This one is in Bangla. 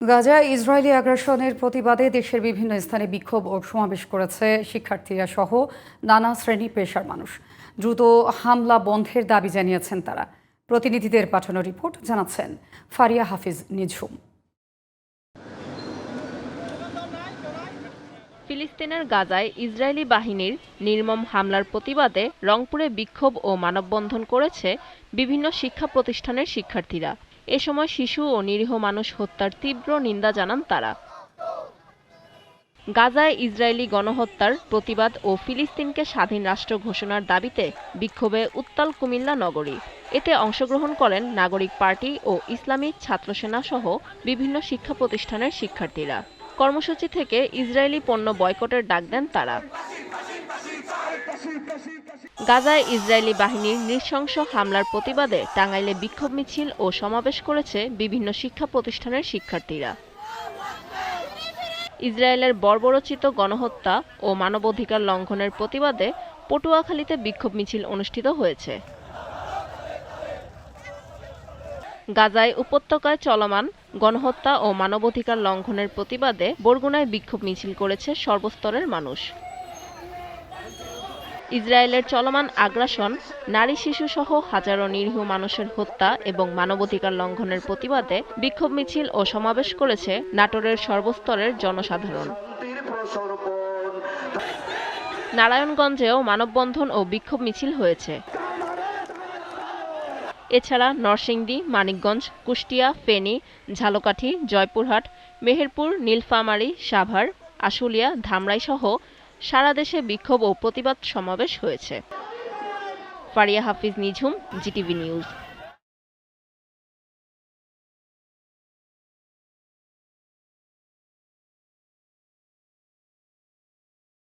গাজায় ইসরায়েলি আগ্রাসনের প্রতিবাদে দেশের বিভিন্ন স্থানে বিক্ষোভ ও সমাবেশ করেছে শিক্ষার্থীরা সহ নানা শ্রেণী পেশার মানুষ। দ্রুত হামলা বন্ধের দাবি জানিয়েছেন তারা। প্রতিনিধিদের পাঠানো রিপোর্ট জানাচ্ছেন ফারিয়া হাফিজ নিঝুম। ফিলিস্তিনের গাজায় ইসরায়েলি বাহিনীর নির্মম হামলার প্রতিবাদে রংপুরে বিক্ষোভ ও মানববন্ধন করেছে বিভিন্ন শিক্ষা প্রতিষ্ঠানের শিক্ষার্থীরা। এ সময় শিশু ও নিরীহ মানুষ হত্যার তীব্র নিন্দা জানান তারা। গাজায় ইসরায়েলি গণহত্যার প্রতিবাদ ও ফিলিস্তিনকে স্বাধীন রাষ্ট্র ঘোষণার দাবিতে বিক্ষোভে উত্তাল কুমিল্লা নগরী। এতে অংশগ্রহণ করেন নাগরিক পার্টি ও ইসলামী ছাত্রসেনা সহ বিভিন্ন শিক্ষা প্রতিষ্ঠানের শিক্ষার্থীরা। কর্মসূচি থেকে ইসরায়েলি পণ্য বয়কটের ডাক দেন তারা। গাজায় ইসরায়েলি বাহিনীর নৃশংস হামলার প্রতিবাদে টাঙ্গাইলে বিক্ষোভ মিছিল ও সমাবেশ করেছে বিভিন্ন শিক্ষা প্রতিষ্ঠানের শিক্ষার্থীরা। ইসরায়েলের বর্বরোচিত গণহত্যা ও মানবাধিকার লঙ্ঘনের প্রতিবাদে পটুয়াখালীতে বিক্ষোভ মিছিল অনুষ্ঠিত হয়েছে। গাজায় উপত্যকায় চলমান গণহত্যা ও মানবাধিকার লঙ্ঘনের প্রতিবাদে বরগুনায় বিক্ষোভ মিছিল করেছে সর্বস্তরের মানুষ। ইসরায়েলের চলমান আগ্রাসন, নারী শিশুসহ হাজারো নিরীহ মানুষের হত্যা এবং মানবাধিকার লঙ্ঘনের প্রতিবাদে বিক্ষোভ মিছিল ও সমাবেশ করেছে নাটোরের সর্বস্তরের জনসাধারণ। নারায়ণগঞ্জেও মানববন্ধন ও বিক্ষোভ মিছিল হয়েছে। এছাড়া নরসিংদী, মানিকগঞ্জ, কুষ্টিয়া, ফেনী, ঝালকাঠি, জয়পুরহাট, মেহেরপুর, নীলফামারী, সাভার, আশুলিয়া, ধামরাইসহ সারা দেশে বিক্ষোভ ও প্রতিবাদ সমাবেশ হয়েছে। ফারিয়া হাফিজ নিঝুম, জিটিভি নিউজ।